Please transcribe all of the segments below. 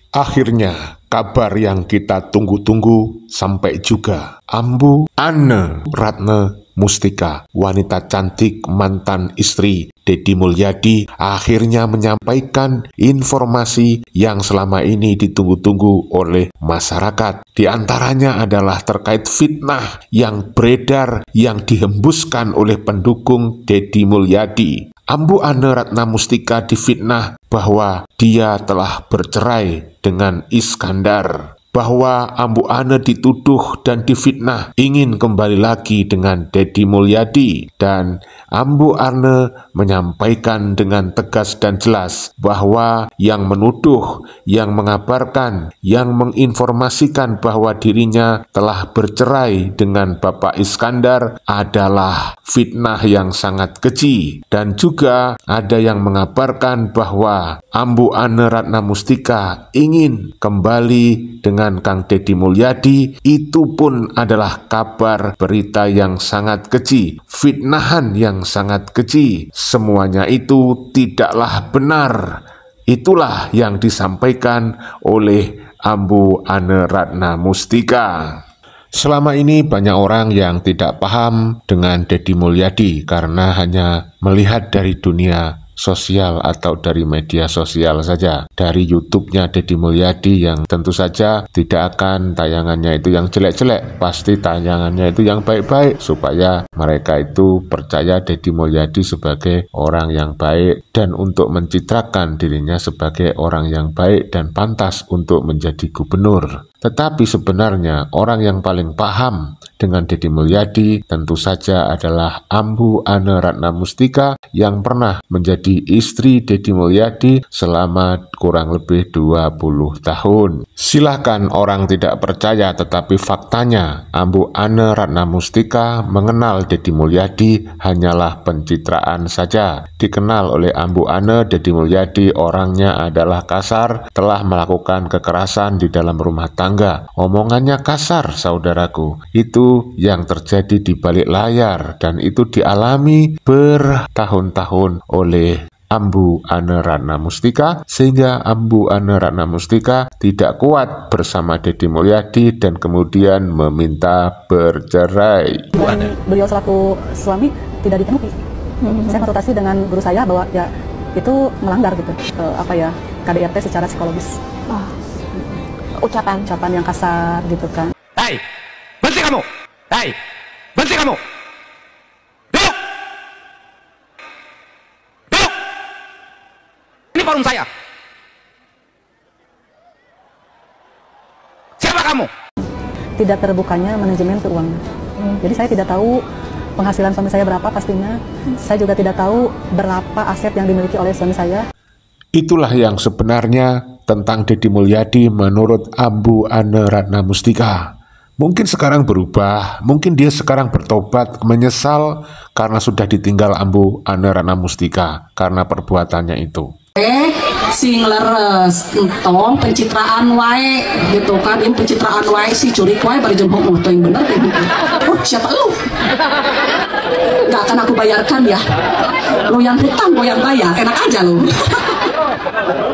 Akhirnya, kabar yang kita tunggu-tunggu sampai juga. Ambu Ane Ratna Mustika, wanita cantik mantan istri Deddy Mulyadi, akhirnya menyampaikan informasi yang selama ini ditunggu-tunggu oleh masyarakat. Di antaranya adalah terkait fitnah yang beredar yang dihembuskan oleh pendukung Deddy Mulyadi. Ambu Ane Ratna Mustika difitnah bahwa dia telah bercerai dengan Iskandar, bahwa Ambu Ane dituduh dan difitnah ingin kembali lagi dengan Deddy Mulyadi, dan Ambu Ane menyampaikan dengan tegas dan jelas bahwa yang menuduh, yang mengabarkan, yang menginformasikan bahwa dirinya telah bercerai dengan Bapak Iskandar adalah fitnah yang sangat keji. Dan juga ada yang mengabarkan bahwa Ambu Ane Ratna Mustika ingin kembali dengan Kang Deddy Mulyadi. Itu pun adalah kabar berita yang sangat keji, fitnahan yang sangat keji. Semuanya itu tidaklah benar. Itulah yang disampaikan oleh Ambu Ane Ratna Mustika. Selama ini banyak orang yang tidak paham dengan Deddy Mulyadi karena hanya melihat dari dunia sosial atau dari media sosial saja, dari YouTube-nya Deddy Mulyadi yang tentu saja tidak akan tayangannya itu yang jelek-jelek, pasti tayangannya itu yang baik-baik supaya mereka itu percaya Deddy Mulyadi sebagai orang yang baik dan untuk mencitrakan dirinya sebagai orang yang baik dan pantas untuk menjadi gubernur. Tetapi sebenarnya orang yang paling paham dengan Deddy Mulyadi tentu saja adalah Ambu Ane Ratna Mustika yang pernah menjadi istri Deddy Mulyadi selama kurang lebih 20 tahun. Silakan orang tidak percaya, tetapi faktanya Ambu Ane Ratna Mustika mengenal Deddy Mulyadi hanyalah pencitraan saja. Dikenal oleh Ambu Ane, Deddy Mulyadi orangnya adalah kasar, telah melakukan kekerasan di dalam rumah tangga. Omongannya kasar, saudaraku. Itu yang terjadi di balik layar dan itu dialami bertahun-tahun oleh Ambu Ane Ratna Mustika, sehingga Ambu Ane Ratna Mustika tidak kuat bersama Deddy Mulyadi dan kemudian meminta bercerai. Dan beliau selaku suami tidak dipenuhi. Saya konsultasi dengan guru saya bahwa ya itu melanggar gitu, KDRT secara psikologis. Ucapan yang kasar gitu kan. Hei, berhenti kamu! Hei, berhenti kamu! Duduk! Duduk! Ini forum saya. Siapa kamu? Tidak terbukanya manajemen keuangan. Jadi saya tidak tahu penghasilan suami saya berapa pastinya. Saya juga tidak tahu berapa aset yang dimiliki oleh suami saya. Itulah yang sebenarnya tentang Deddy Mulyadi menurut Ambu Ane Ratna Mustika. Mungkin sekarang berubah, mungkin dia sekarang bertobat, menyesal karena sudah ditinggal Ambu Ane Ratna Mustika karena perbuatannya itu. Sing leres entong pencitraan wae gitu kan, ini pencitraan wae si curi wae bari jemput moto yang bener deh. Siapa lu? Gak akan aku bayarkan ya. Lu yang hutang, gue yang bayar, enak aja lu.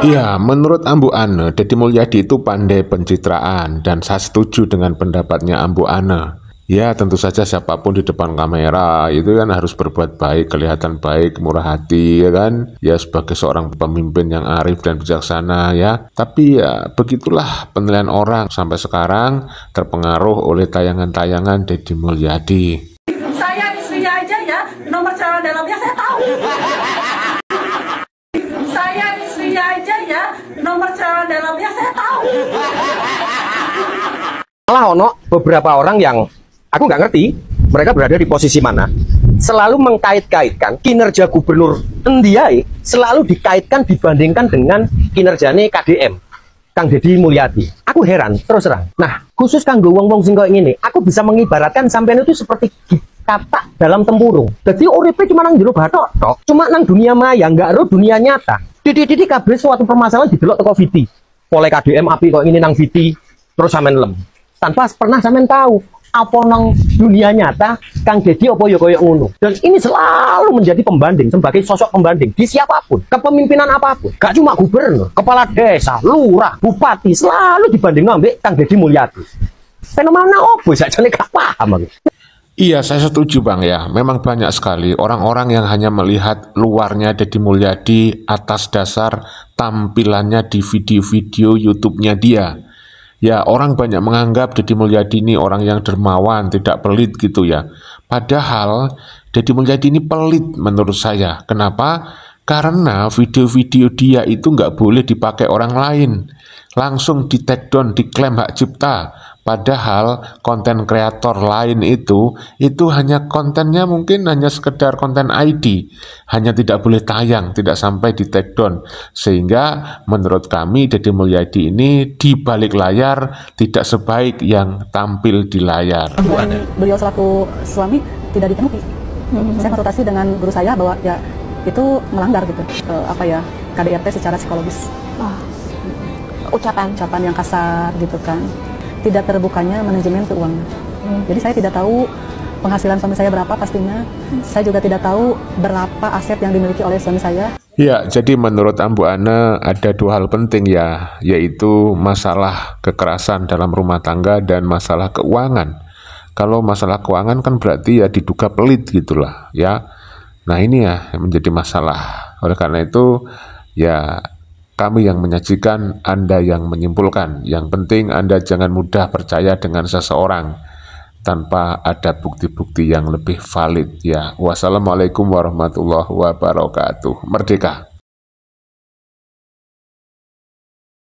Iya, menurut Ambu Ane, Deddy Mulyadi itu pandai pencitraan dan saya setuju dengan pendapatnya Ambu Ane. Ya, tentu saja siapapun di depan kamera itu kan harus berbuat baik, kelihatan baik, murah hati, ya kan? Ya, sebagai seorang pemimpin yang arif dan bijaksana, ya. Tapi ya, begitulah penilaian orang sampai sekarang terpengaruh oleh tayangan-tayangan Deddy Mulyadi. Saya istrinya aja ya, nomor cara dalamnya saya tahu. Saya istrinya aja ya, nomor cara dalamnya saya tahu. Malah ono beberapa orang yang aku nggak ngerti mereka berada di posisi mana, selalu mengkait-kaitkan kinerja gubernur Ndiaye, selalu dikaitkan dibandingkan dengan kinerjanya KDM Kang Deddy Mulyadi. Aku heran terus terang. Nah, khusus kanggo wong-wong sing koyo ngene, aku bisa mengibaratkan sampean itu seperti kata dalam tempurung. Jadi uripe cuma nang jero bathok tok, cuma nang dunia maya, nggak ro dunia nyata. Titik-titik kabeh suatu permasalahan didelok teko Viti. Oleh KDM api kok ini nang Viti, terus sampean lem. Tanpa pernah sampean tahu apa nang dunia nyata Kang Deddy apa ya koyo ngono. Dan ini selalu menjadi pembanding, sebagai sosok pembanding di siapapun, kepemimpinan apapun. Gak cuma gubernur, kepala desa, lurah, bupati, selalu dibanding ambek Kang Deddy Mulyadi. Fenomena opo sakjane gak paham aku. Iya, saya setuju Bang ya. Memang banyak sekali orang-orang yang hanya melihat luarnya Deddy Mulyadi atas dasar tampilannya di video-video YouTube-nya dia. Ya, orang banyak menganggap Deddy Mulyadi ini orang yang dermawan, tidak pelit gitu ya. Padahal Deddy Mulyadi ini pelit menurut saya. Kenapa? Karena video-video dia itu nggak boleh dipakai orang lain. Langsung di take down, diklaim hak cipta. Padahal konten kreator lain itu hanya kontennya mungkin hanya sekedar konten ID, hanya tidak boleh tayang, tidak sampai di take down. Sehingga menurut kami Deddy Mulyadi ini di balik layar tidak sebaik yang tampil di layar. Beliau selaku suami tidak dipenuhi. Saya konsultasi dengan guru saya bahwa ya itu melanggar gitu, KDRT secara psikologis. Ucapan yang kasar gitu kan. Tidak terbukanya manajemen keuangan. Jadi saya tidak tahu penghasilan suami saya berapa pastinya. Saya juga tidak tahu berapa aset yang dimiliki oleh suami saya. Ya, jadi menurut Ambu Ane ada dua hal penting ya, yaitu masalah kekerasan dalam rumah tangga dan masalah keuangan. Kalau masalah keuangan kan berarti ya diduga pelit gitulah ya. Nah ini ya yang menjadi masalah. Oleh karena itu ya kami yang menyajikan, Anda yang menyimpulkan. Yang penting Anda jangan mudah percaya dengan seseorang tanpa ada bukti-bukti yang lebih valid ya. Wassalamualaikum warahmatullahi wabarakatuh. Merdeka.